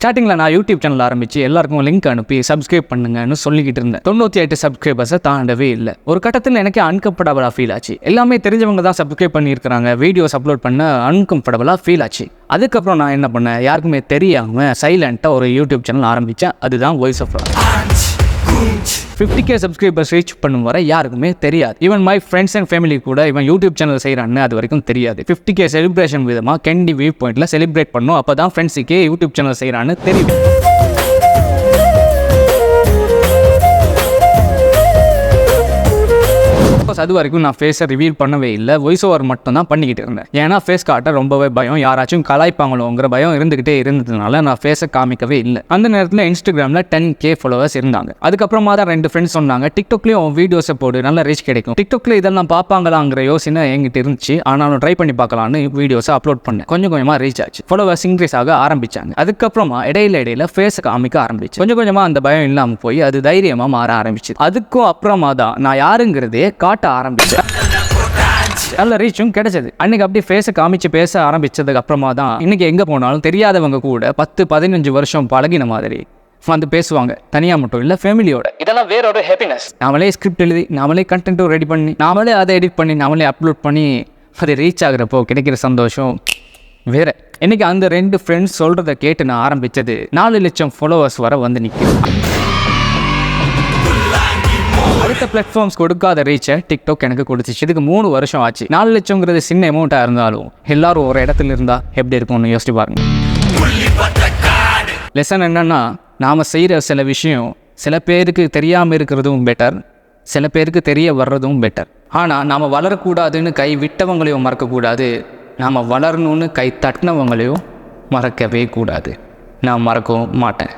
ஸ்டார்டிங்கில் நான் YouTube channel ஆரம்பித்து எல்லாருக்கும் லிங்க் அனுப்பி சப்ஸ்கிரைப் பண்ணுங்கன்னு சொல்லிக்கிட்டு இருந்தேன். 98 சப்ஸ்கிரைபர்ஸை தாண்டவே இல்லை. ஒரு கட்டத்தில் எனக்கு அன்கம்ஃபர்டபுளாக ஃபீல் ஆச்சு. எல்லாமே தெரிஞ்சவங்க தான் சப்ஸ்கிரைப் பண்ணியிருக்கிறாங்க, வீடியோஸ் அப்லோட் பண்ண அன்கம்ஃபர்டபுளாக ஃபீல் ஆச்சு. அதுக்கப்புறம் நான் என்ன பண்ணேன், யாருக்குமே தெரியாமல் சைலண்ட்டாக ஒரு யூடியூப் சேனல் ஆரம்பித்தேன். அதுதான் voice of Raj. 50K subscribers reach பண்ணும் வரை யாருக்குமே தெரியாது. Even my friends and family கூட இவன் யூடியூப் சேனல் செய்கிறான்னு அது வரைக்கும் தெரியாது. 50K செலிப்ரேஷன் விதமாக கேண்டி வியூ பாயிண்ட்டில் செலிப்ரேட் பண்ணோம். அப்போ தான் ஃப்ரெண்ட்ஸுக்கே யூடியூப் சேனல் செய்கிறான்னு தெரியும். அது வரைக்கும் நான் ஃபேஸை ரிவீல் பண்ணவே இல்லை. வாய்ஸ் ஓவர் மட்டும் தான் பண்ணிக்கிட்டு இருந்தேன். ஏன்னா ஃபேஸ் காட்ட ரொம்பவே பயம், யாராச்சும் கலாய்ப்பாங்களோங்கிற பயம் இருந்துகிட்டே இருந்ததுனால நான் ஃபேஸை காமிக்கவே இல்லை. அந்த நேரத்தில் இன்ஸ்டாகிராமில் 10K ஃபாலோவர்ஸ் இருந்தாங்க. அதுக்கப்புறமா தான் 2 ஃப்ரெண்ட்ஸ் சொன்னாங்க, டிக்டாக்லேயும் வீடியோஸை போடு, நல்ல ரீச் கிடைக்கும். டிக்டாக்ல இதெல்லாம் பார்ப்பாங்களாங்கிற யோசனை என்கிட்ட இருந்துச்சு. ஆனாலும் ட்ரை பண்ணி பார்க்கலான்னு வீடியோஸை அப்லோட் பண்ணேன். கொஞ்சம் கொஞ்சமாக ரீச் ஆச்சு, ஃபாலோவர்ஸ் இன்க்ரீஸ் ஆக ஆரம்பிச்சாங்க. அதுக்கப்புறமா இடையில ஃபேஸை காமிக்க ஆரம்பிச்சு. கொஞ்சம் கொஞ்சமாக அந்த பயம் இல்லாமல் போய் அது தைரியமாக மாற ஆரம்பிச்சு. அதுக்கும் அப்புறமா தான் நான் யாருங்கிறதே காட்ட ஆரம்பிச்சேன். நல்ல ரீச்சும் கிடைச்சது. அன்னைக்கு அப்படி ஃபேஸை காமிச்சு பேச ஆரம்பிச்சதுக்கு அப்புறமா தான் இன்னைக்கு எங்கே போனாலும் தெரியாதவங்க கூட 10-15 வருஷம் பழகின மாதிரி வந்து பேசுவாங்க. தனியாக மட்டும் இல்லை, ஃபேமிலியோட. இதெல்லாம் வேற ஒரு ஹாப்பினஸ். நாமளே ஸ்கிரிப்ட் எழுதி, நாமளே கண்டென்ட்டும் ரெடி பண்ணி, நாமளே அதை எடிட் பண்ணி, நாமளே அப்லோட் பண்ணி அது ரீச் ஆகுறப்போ கிடைக்கிற சந்தோஷம் வேற. இன்னைக்கு அந்த 2 ஃப்ரெண்ட்ஸ் சொல்கிறத கேட்டு நான் ஆரம்பித்தது 4 லட்சம் ஃபாலோவர்ஸ் வர வந்து நிற்கிறேன். அடுத்த பிளாட்ஃபார்ம்ஸ் கொடுக்காத ரீச்சை டிக்டாக் எனக்கு கொடுத்துச்சு. இதுக்கு 3 வருஷம் ஆச்சு. 4 லட்சங்கிறது சின்ன அமௌண்ட்டாக இருந்தாலும் எல்லாரும் ஒரு இடத்துல இருந்தால் எப்படி இருக்கும்னு யோசிச்சு பாருங்க. லெசன் என்னன்னா, நாம் செய்கிற சில விஷயம் சில பேருக்கு தெரியாமல் இருக்கிறதும் பெட்டர், சில பேருக்கு தெரிய வர்றதும் பெட்டர். ஆனால் நாம் வளரக்கூடாதுன்னு கை விட்டவங்களையும் மறக்கக்கூடாது, நாம் வளரணும்னு கை தட்டினவங்களையும் மறக்கவே கூடாது. நான் மறக்கவும் மாட்டேன்.